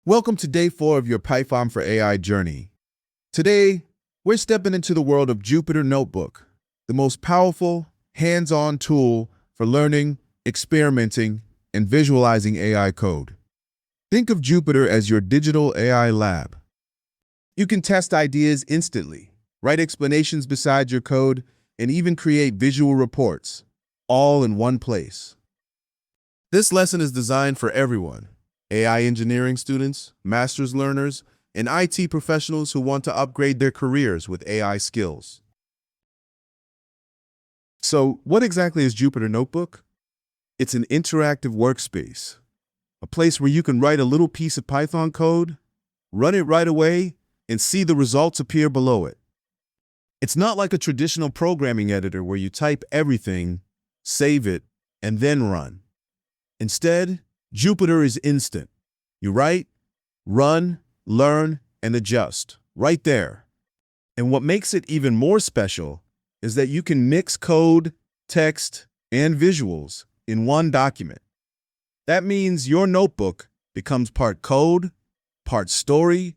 Welcome to day 4 of your Python for AI journey. Today, we're stepping into the world of Jupyter Notebook, the most powerful, hands-on tool for learning, experimenting, and visualizing AI code. Think of Jupyter as your digital AI lab. You can test ideas instantly, write explanations beside your code, and even create visual reports, all in one place. This lesson is designed for everyone: AI engineering students, master's learners, and IT professionals who want to upgrade their careers with AI skills. So, what exactly is Jupyter Notebook? It's an interactive workspace, a place where you can write a little piece of Python code, run it right away, and see the results appear below it. It's not like a traditional programming editor where you type everything, save it, and then run. Instead, Jupyter is instant. You write, run, learn, and adjust right there. And what makes it even more special is that you can mix code, text, and visuals in one document. That means your notebook becomes part code, part story,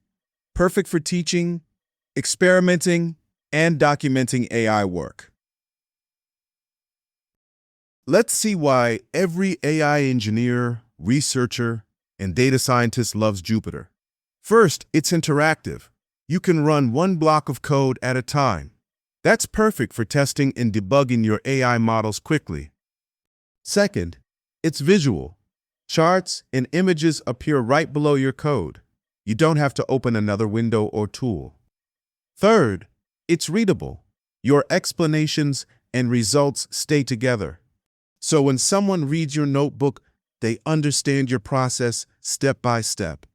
perfect for teaching, experimenting, and documenting AI work. Let's see why every AI engineer, researcher, and data scientist loves Jupyter. First, it's interactive. You can run one block of code at a time. That's perfect for testing and debugging your AI models quickly. Second, it's visual. Charts and images appear right below your code. You don't have to open another window or tool. Third, it's readable. Your explanations and results stay together. So when someone reads your notebook, they understand your process step by step.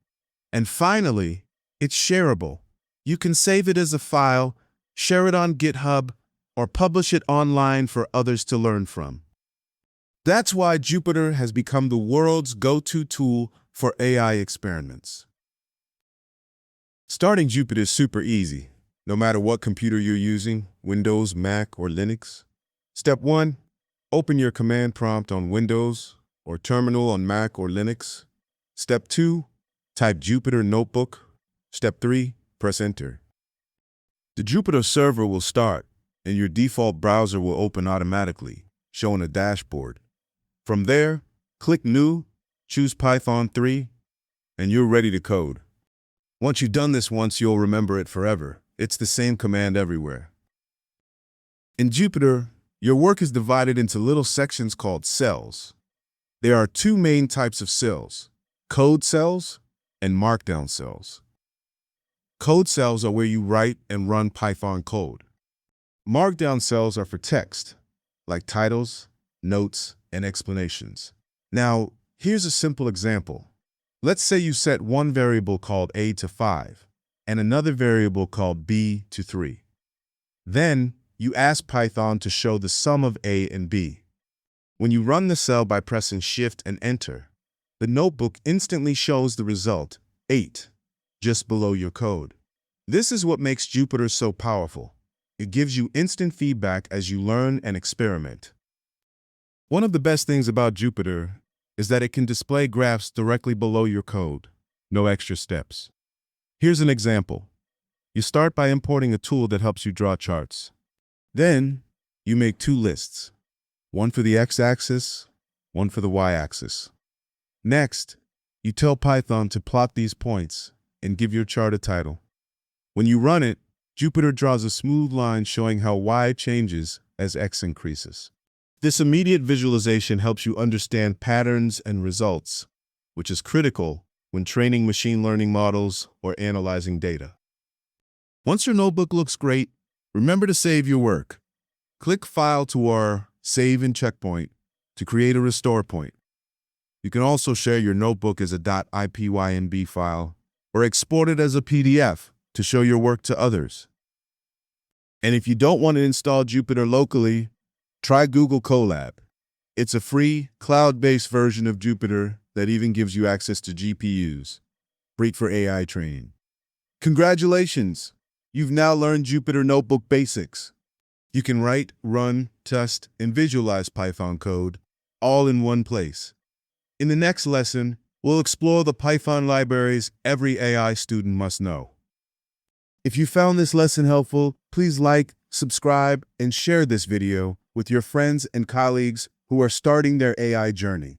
And finally, it's shareable. You can save it as a file, share it on GitHub, or publish it online for others to learn from. That's why Jupyter has become the world's go-to tool for AI experiments. Starting Jupyter is super easy, no matter what computer you're using, Windows, Mac, or Linux. Step 1. Open your command prompt on Windows or terminal on Mac or Linux. Step 2. Type Jupyter Notebook. Step 3. Press Enter. The Jupyter server will start, and your default browser will open automatically, showing a dashboard. From there, click New, choose Python 3, and you're ready to code. Once you've done this once, you'll remember it forever. It's the same command everywhere. In Jupyter, your work is divided into little sections called cells. There are two main types of cells: code cells and Markdown cells. Code cells are where you write and run Python code. Markdown cells are for text, like titles, notes, and explanations. Now, here's a simple example. Let's say you set one variable called a to 5 and another variable called b to 3. Then, you ask Python to show the sum of a and b. When you run the cell by pressing Shift and Enter, the notebook instantly shows the result, 8, just below your code. This is what makes Jupyter so powerful. It gives you instant feedback as you learn and experiment. One of the best things about Jupyter is that it can display graphs directly below your code, no extra steps. Here's an example. You start by importing a tool that helps you draw charts. Then, you make two lists, one for the x-axis, one for the y-axis. Next, you tell Python to plot these points and give your chart a title. When you run it, Jupyter draws a smooth line showing how y changes as x increases. This immediate visualization helps you understand patterns and results, which is critical when training machine learning models or analyzing data. Once your notebook looks great, remember to save your work. Click File to our Save and Checkpoint to create a restore point. You can also share your notebook as a .ipynb file or export it as a PDF to show your work to others. And if you don't want to install Jupyter locally, try Google Colab. It's a free, cloud-based version of Jupyter that even gives you access to GPUs, great for AI training. Congratulations! You've now learned Jupyter Notebook basics. You can write, run, test, and visualize Python code all in one place. In the next lesson, we'll explore the Python libraries every AI student must know. If you found this lesson helpful, please like, subscribe, and share this video with your friends and colleagues who are starting their AI journey.